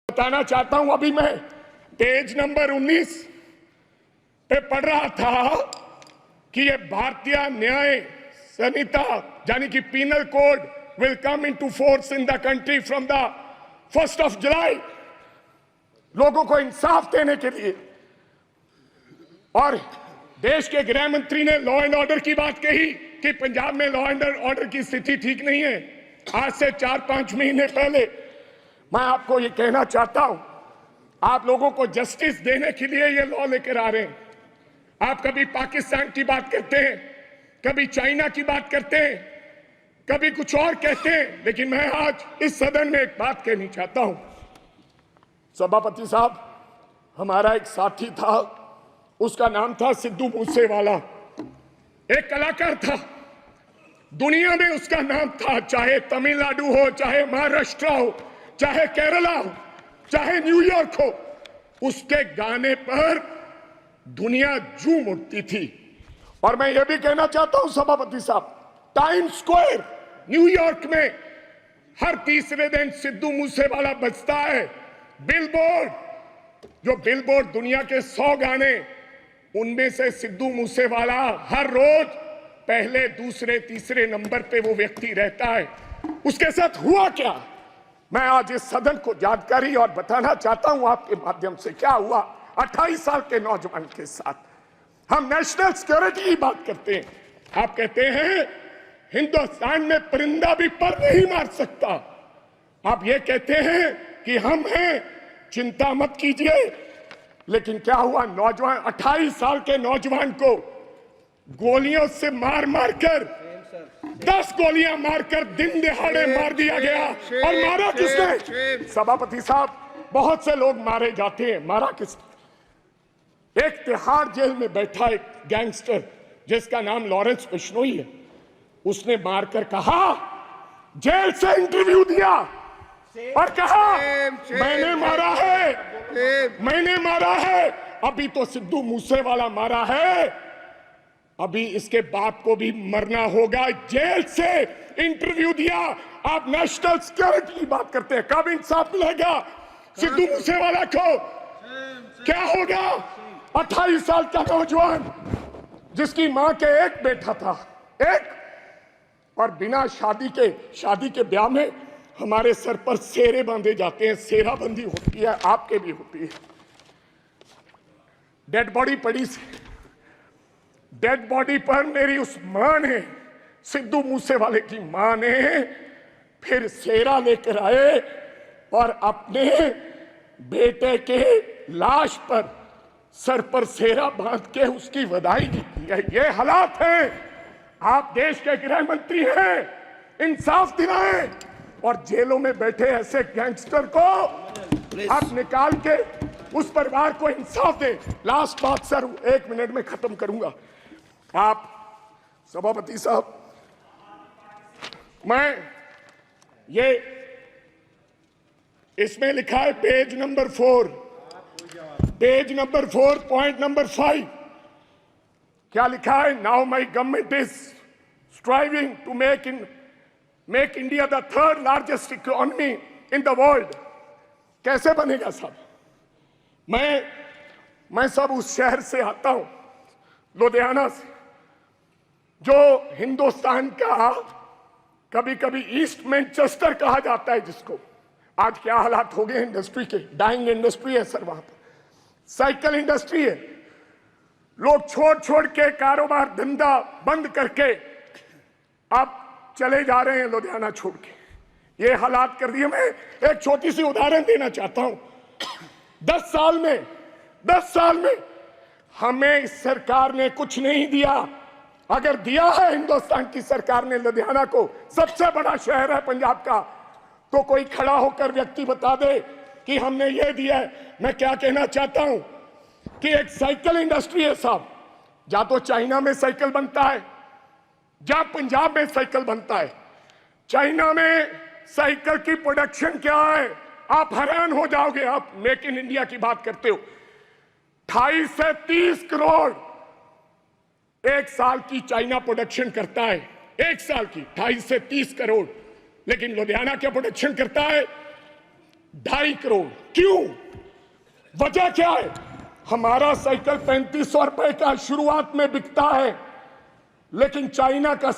बताना चाहता हूं, अभी मैं पेज नंबर 19 पे पढ़ रहा था कि ये भारतीय न्याय संहिता यानी कि penal code will come into force in the country from the 1st of July, लोगों को इंसाफ देने के लिए। और देश के गृह मंत्री ने लॉ एंड ऑर्डर की बात कही कि पंजाब में लॉ एंड ऑर्डर की स्थिति ठीक नहीं है। आज से 4-5 महीने पहले मैं आपको ये कहना चाहता हूं, आप लोगों को जस्टिस देने के लिए ये लॉ लेकर आ रहे हैं। आप कभी पाकिस्तान की बात करते हैं, कभी चाइना की बात करते हैं, कभी कुछ और कहते हैं, लेकिन मैं आज इस सदन में एक बात कहनी चाहता हूं। सभापति साहब, हमारा एक साथी था, उसका नाम था सिद्धू मूसेवाला, एक कलाकार था, दुनिया में उसका नाम था। चाहे तमिलनाडु हो, चाहे महाराष्ट्र हो, चाहे केरला हो, चाहे न्यूयॉर्क हो, उसके गाने पर दुनिया झूम उठती थी। और मैं ये भी कहना चाहता हूं सभापति साहब, टाइम स्क्वायर न्यूयॉर्क में हर तीसरे दिन सिद्धू मूसेवाला बजता है। बिलबोर्ड, जो बिलबोर्ड दुनिया के 100 गाने, उनमें से सिद्धू मूसेवाला हर रोज पहले, दूसरे, तीसरे नंबर पे वो व्यक्ति रहता है। उसके साथ हुआ क्या, मैं आज इस सदन को जानकारी और बताना चाहता हूं आपके माध्यम से। क्या हुआ 28 साल के नौजवान के साथ। हम नेशनल सिक्योरिटी की बात करते हैं, आप कहते हैं हिंदुस्तान में परिंदा भी पर नहीं मार सकता। आप ये कहते हैं कि हम हैं, चिंता मत कीजिए। लेकिन क्या हुआ, नौजवान 28 साल के नौजवान को गोलियों से मार मारकर 10 गोलियां मारकर दिन दिहाड़े मार दिया गया। और मारा किसने? सभापति साहब, बहुत से लोग मारे जाते हैं, मारा किसने? एक तिहाड़ जेल में बैठा एक गैंगस्टर जिसका नाम लॉरेंस बिश्नोई है, उसने मारकर कहा, जेल से इंटरव्यू दिया और कहा मैंने मारा है, मैंने मारा है। अभी तो सिद्धू मूसेवाला मारा है, अभी इसके बाप को भी मरना होगा। जेल से इंटरव्यू दिया। आप नेशनल सिक्योरिटी की बात करते हैं, कब इंसाफ मिलेगा सिद्धू मूसेवाला को? क्या होगा 28 साल का नौजवान जिसकी मां के एक बेटा था, एक, और बिना शादी के ब्याह में हमारे सर पर सेरे बांधे जाते हैं। सेराबंदी होती है, आपके भी होती है। डेड बॉडी पड़ी, डेड बॉडी पर मेरी उस मां ने, सिद्धू मूसेवाले की मां ने फिर सेरा लेकर आए और अपने बेटे के लाश पर सर पर सेरा बांध के उसकी विदाई दी है। ये हालात हैं। आप देश के गृह मंत्री हैं, इंसाफ दिलाएं और जेलों में बैठे ऐसे गैंगस्टर को आप निकाल के उस परिवार को इंसाफ दें। लास्ट बात सर, 1 मिनट में खत्म करूंगा। आप सभापति साहब, मैं ये इसमें लिखा है पेज नंबर 4, पॉइंट नंबर 5, क्या लिखा है? Now my government is striving to make India the 3rd largest economy in the world. कैसे बनेगा साहब? मैं सब उस शहर से आता हूं, लुधियाना से, जो हिंदुस्तान का कभी कभी ईस्ट मैनचेस्टर कहा जाता है, जिसको आज क्या हालात हो गए इंडस्ट्री के, डाइंग इंडस्ट्री है सर, वहां पर साइकिल इंडस्ट्री है। लोग छोड़ के कारोबार धंधा बंद करके अब चले जा रहे हैं लुधियाना छोड़ के। ये हालात कर दिए। मैं एक छोटी सी उदाहरण देना चाहता हूं। 10 साल में हमें इस सरकार ने कुछ नहीं दिया। अगर दिया है हिंदुस्तान की सरकार ने लुधियाना को, सबसे बड़ा शहर है पंजाब का, तो कोई खड़ा होकर व्यक्ति बता दे कि हमने ये दिया है। मैं क्या कहना चाहता हूं कि एक साइकिल इंडस्ट्री है साहब, या तो चाइना में साइकिल बनता है, या पंजाब में साइकिल बनता है। चाइना में साइकिल की प्रोडक्शन क्या है, आप हैरान हो जाओगे। आप मेक इन इंडिया की बात करते हो, 28 से 30 करोड़ एक साल की चाइना प्रोडक्शन करता है, एक साल की 28 से 30 करोड़। लेकिन लुधियाना क्या प्रोडक्शन करता है? 2.5 करोड़। क्यों? वजह क्या है? हमारा साइकिल 3500 रुपए का शुरुआत में बिकता है, लेकिन चाइना का